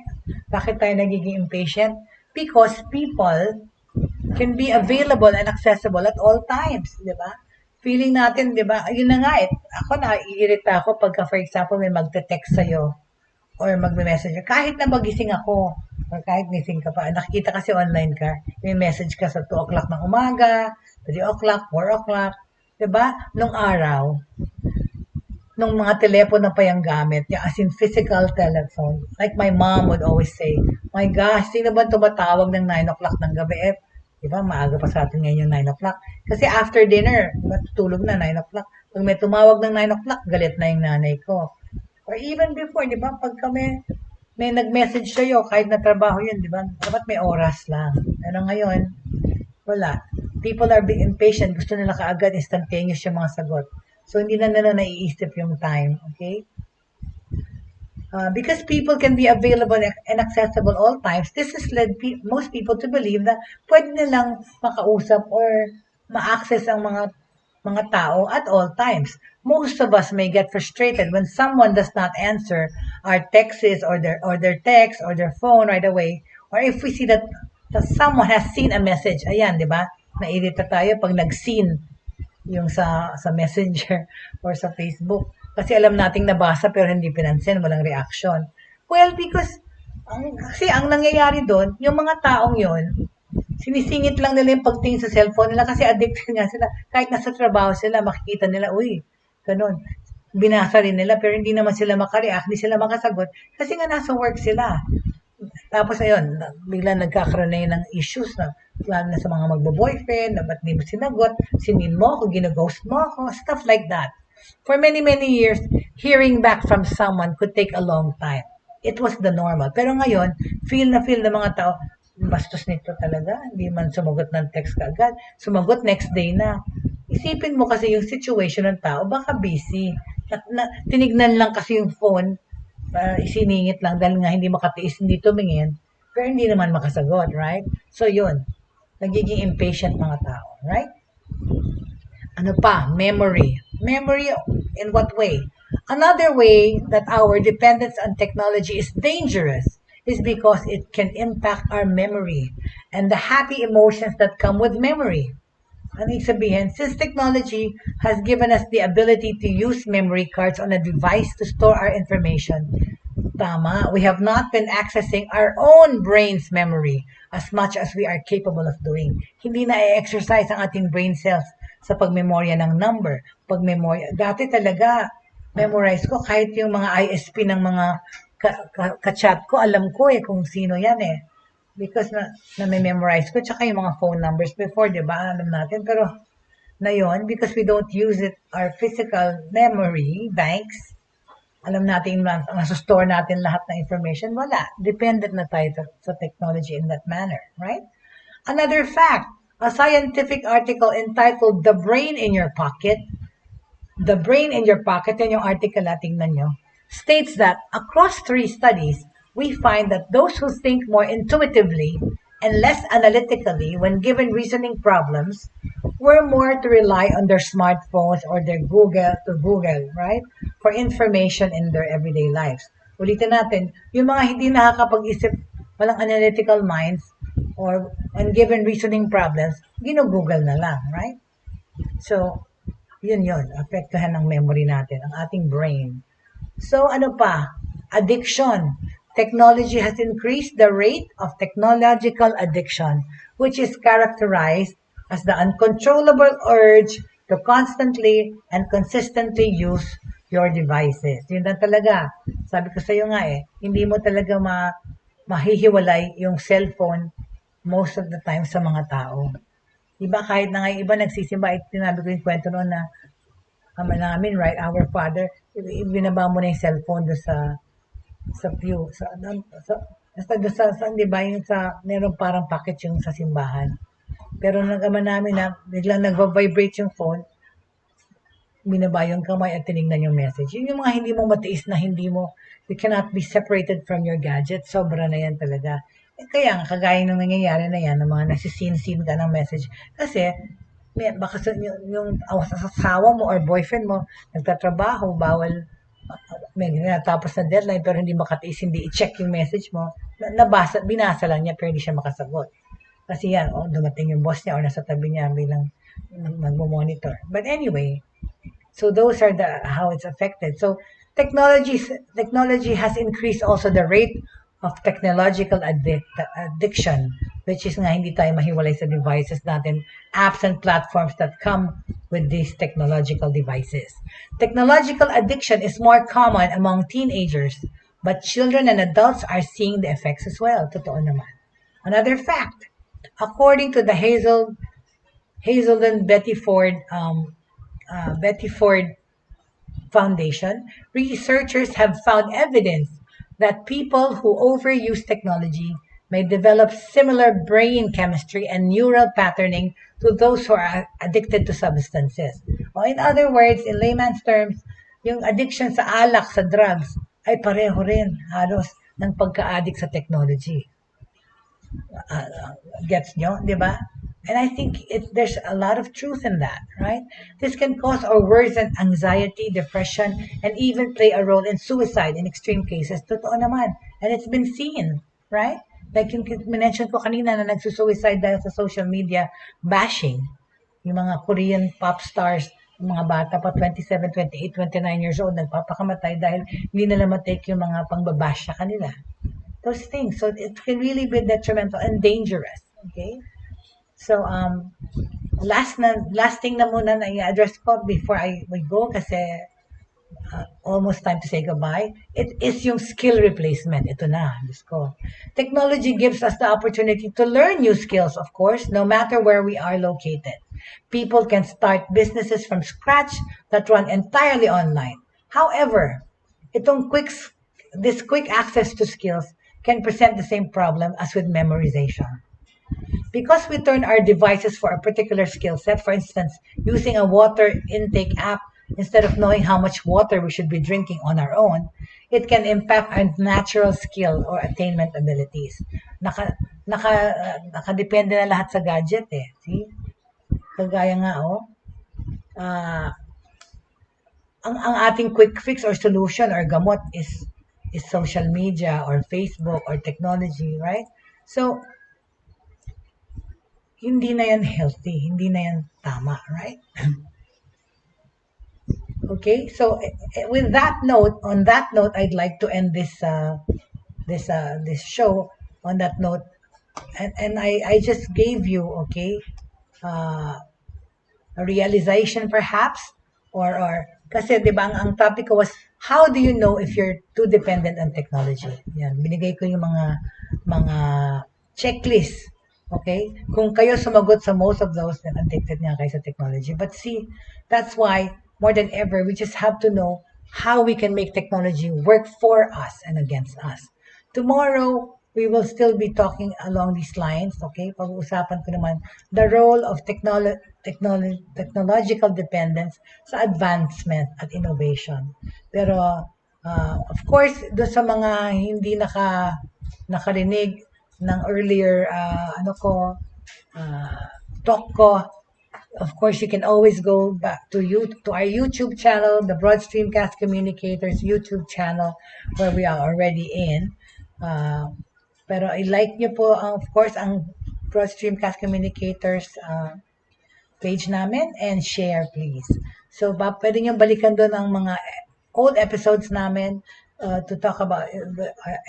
Bakit tayo nagiging impatient? Because people can be available and accessible at all times, di ba? Feeling natin, di ba? Yun na nga, ako naiirita ako pagka, for example, may magte-text sa'yo or magme-message. Kahit na magising ako, or kahit gising ka pa, nakikita kasi online ka, may message ka sa 2 o'clock ng umaga, 3 o'clock, 4 o'clock, di ba? Nung araw, nung mga telepono pa yung gamit, yung as in physical telephone. Like my mom would always say, my gosh, sino ba tumatawag ng 9 o'clock ng gabi? Di ba, maaga pa sa atin ngayon yung 9 o'clock. Kasi after dinner, matutulog na 9 o'clock. Pag may tumawag ng 9 o'clock, galit na yung nanay ko. Or even before, di ba, pag may nag-message sa'yo, kahit na trabaho yun, di ba, dapat may oras lang. Pero ngayon, wala. People are being impatient. Gusto nila kaagad, instantaneous yung mga sagot. So, hindi na nila naiisip yung time. Okay? Because people can be available and accessible all times, this has led most people to believe na pwede nilang makausap or ma-access ang mga tao at all times. Most of us may get frustrated when someone does not answer our texts or their text or their phone right away, or if we see that someone has seen a message. Ayan, di ba? Nairita tayo pag nag-seen yung sa Messenger or sa Facebook. Kasi alam nating nabasa pero hindi pinansin, walang reaction. Well, because ang nangyayari doon, yung mga taong yon, sinisingit lang nila yung pagtingin sa cellphone nila kasi addicted nga sila. Kahit nasa trabaho sila, makikita nila, uy, ganun. Binasa rin nila pero hindi naman sila makareact, hindi sila makasagot kasi nga nasa work sila. Tapos ayun, bigla nagkakaroon na yun ng issues na lalo na sa mga magbo-boyfriend, na ba't di mo sinagot, sinin mo ako, ginaghost mo ako, stuff like that. For many, many years, hearing back from someone could take a long time. It was the normal. Pero ngayon, feel ng mga tao, bastos nito talaga, hindi man sumagot ng text kaagad, sumagot next day na. Isipin mo kasi yung situation ng tao, baka busy. Tinignan lang kasi yung phone, isiningit lang dahil nga hindi makatiis, hindi tumingin, pero hindi naman makasagot, right? So yun, nagiging impatient mga tao, right? Ano pa? Memory. Memory in what way? Another way that our dependence on technology is dangerous is because it can impact our memory and the happy emotions that come with memory. Ano ibig sabihin? Since technology has given us the ability to use memory cards on a device to store our information, tama, we have not been accessing our own brain's memory as much as we are capable of doing. Hindi na i-exercise ang ating brain cells sa pagmemorya ng number. Dati talaga, memorize ko kahit yung mga ISP ng mga ka-chat ko, alam ko kung sino yan because na-memorize ko, tsaka yung mga phone numbers before, di ba, alam natin, pero na yon, because we don't use it, our physical memory banks, alam natin, nasa-store natin lahat ng information, wala. Dependent na tayo sa technology in that manner, right? Another fact, a scientific article entitled The Brain in Your Pocket, The Brain in Your Pocket, yan yung article na tingnan nyo, states that across 3 studies, we find that those who think more intuitively and less analytically when given reasoning problems were more to rely on their smartphones or their Google, right? For information in their everyday lives. Ulitin natin, yung mga hindi nakakapag-isip, walang analytical minds, or when given reasoning problems, gino-Google na lang, right? So, yun, apektuhan ng memory natin, ang ating brain. So, ano pa? Addiction. Technology has increased the rate of technological addiction, which is characterized as the uncontrollable urge to constantly and consistently use your devices. Yun na talaga. Sabi ko sa iyo nga hindi mo talaga mahihiwalay yung cellphone most of the time sa mga tao. Diba kahit na nga iba nagsisimba, tinabi ko yung kwento noon na ama namin, right, our father, binaba mo na yung cellphone doon sa pew, basta doon sa, di ba, yung meron parang packet yung sa simbahan. Pero nag-ama namin na biglang nagva-vibrate yung phone, binaba yung kamay at tinignan yung message. Yun yung mga hindi mo matiis na you cannot be separated from your gadget. Sobra na yan talaga. Kaya nga, kagaya nung nangyayari na yan, ng mga nasisin-sin ka ng message. Kasi, baka yung asawa mo or boyfriend mo, nagtatrabaho, bawal, may natapos na deadline, pero hindi makatiis, hindi i-check yung message mo, binasa lang niya, pero hindi siya makasagot. Kasi yan, dumating yung boss niya, o nasa tabi niya, bilang nagmo-monitor. But anyway, so those are how it's affected. So, technology has increased also the rate of technological addiction, which is nga hindi tayo mahiwalay sa devices natin, apps and platforms that come with these technological devices. Technological addiction is more common among teenagers, but children and adults are seeing the effects as well. Totoo naman. Another fact, according to the Hazelden Betty Ford Foundation, researchers have found evidence that people who overuse technology may develop similar brain chemistry and neural patterning to those who are addicted to substances. O in other words, in layman's terms, yung addiction sa alak, sa drugs, ay pareho rin halos ng pagka-addict sa technology. Gets nyo, di ba? And I think there's a lot of truth in that, right? This can cause or worsen anxiety, depression, and even play a role in suicide in extreme cases. Totoo naman. And it's been seen, right? Like yung mention ko kanina na nagsusuicide dahil sa social media bashing. Yung mga Korean pop stars, yung mga bata pa 27, 28, 29 years old, nagpapakamatay dahil hindi nila matake yung mga pangbabash sa kanila. Those things. So it can really be detrimental and dangerous. Okay? So, last thing na muna na i-address ko before we go kasi almost time to say goodbye. It is yung skill replacement. Ito na, Diyos ko. Technology gives us the opportunity to learn new skills, of course, no matter where we are located. People can start businesses from scratch that run entirely online. However, this quick access to skills can present the same problem as with memorization. Because we turn our devices for a particular skill set, for instance, using a water intake app instead of knowing how much water we should be drinking on our own, it can impact our natural skill or attainment abilities. Nakadepende na lahat sa gadget See? Kagaya nga ang ating quick fix or solution or gamot is social media or Facebook or technology, right? So, hindi na yan healthy, hindi na yan tama, right? Okay, so on that note, I'd like to end this show on that note, and I just gave you a realization perhaps, or kasi diba ang topic ko was how do you know if you're too dependent on technology? Yan, binigay ko yung mga checklist. Okay? Kung kayo sumagot sa most of those, then addicted nga kayo sa technology. But see, that's why, more than ever, we just have to know how we can make technology work for us and against us. Tomorrow, we will still be talking along these lines, okay? Pag-uusapan ko naman the role of technological dependence sa advancement at innovation. Pero, of course, doon sa mga hindi nakarinig ng earlier talk ko, of course, you can always go back to our YouTube channel, the Broad Streamcast Communicators YouTube channel, where we are already in. Pero i-like nyo po, of course, ang Broad Streamcast Communicators page namin and share, please. So, pwede nyo balikan doon ang mga old episodes namin to talk about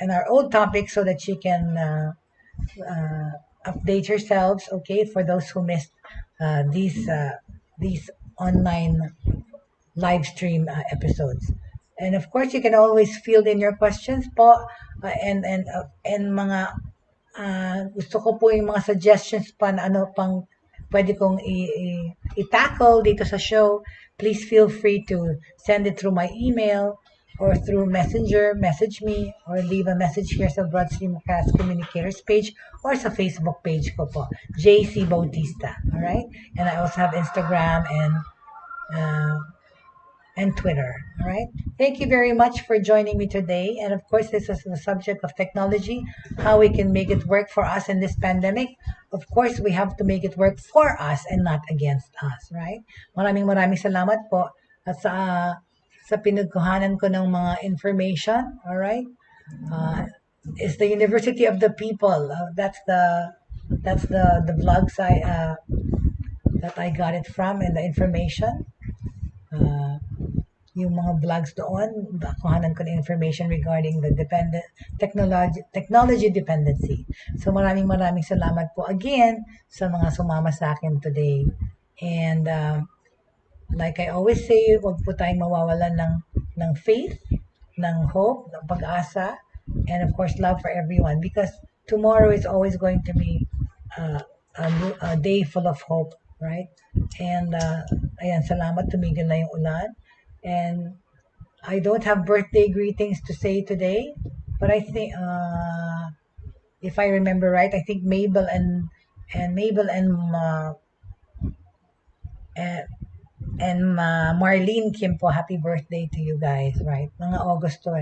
and our old topics so that you can update yourselves, okay, for those who missed these online live stream episodes. And of course, you can always field in your questions po and mga gusto ko po yung mga suggestions pa na ano pang pwede kong i-tackle dito sa show. Please feel free to send it through my email or through Messenger, message me, or leave a message here sa Broad Streamcast Communicators page or sa Facebook page ko po, JC Bautista. Alright? And I also have Instagram and Twitter. All right. Thank you very much for joining me today. And of course, this is the subject of technology, how we can make it work for us in this pandemic. Of course, we have to make it work for us and not against us, right? Maraming salamat po at sa pinagkuhanan ko ng mga information. All right. It's the University of the People. That's the blogs that I got it from and the information. Yung mga vlogs doon, kuhanan ko ng information regarding the technology dependency. So maraming salamat po again sa mga sumama sa akin today. And like I always say, huwag po tayong mawawalan ng faith, ng hope, ng pag-asa, and of course love for everyone, because tomorrow is always going to be a day full of hope, right? And ayan, salamat, tumigil na yung ulan. And I don't have birthday greetings to say today, but I think if I remember right, I think Mabel and Marlene Kim po, happy birthday to you guys, right? Mga August to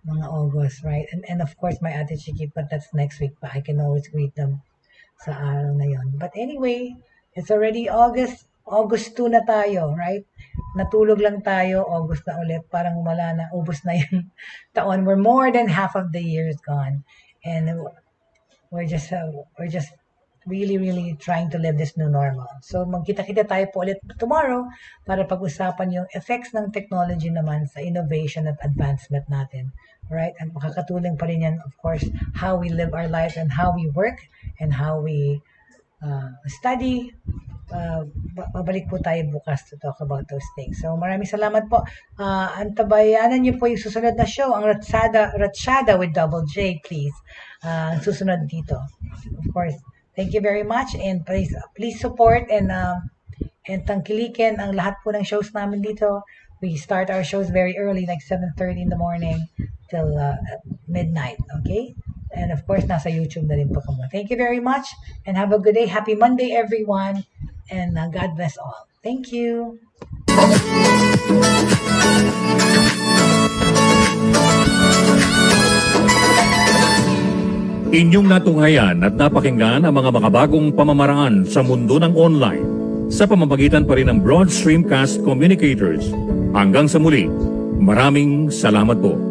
mga August, right? And of course my Ate Chiki, but that's next week pa. I can always greet them sa araw na yon. But anyway, it's already August 2 na tayo, right? Natulog lang tayo, August na ulit, parang wala na, ubos na yung taon. We're more than half of the year is gone. And we're just really trying to live this new normal. So magkita-kita tayo po ulit tomorrow para pag-usapan yung effects ng technology naman sa innovation at advancement natin. Right? And makakatulong pa rin yan, of course, how we live our lives and how we work and how we study. Babalik po tayo bukas to talk about those things. So maraming salamat po. Antabayanan niyo po yung susunod na show, ang Ratsyada with Double J, please. Susunod dito. Of course, thank you very much, and please support and tangkilikin ang lahat po ng shows namin dito. We start our shows very early, like 7:30 in the morning till midnight, okay? And of course, nasa YouTube na rin po kamo. Thank you very much and have a good day. Happy Monday, everyone. And God bless all. Thank you. Inyong natunghayan at napakinggan ang mga makabagong pamamaraan sa mundo ng online sa pamamagitan pa rin ng Broad Streamcast Communicators. Hanggang sa muli, maraming salamat po.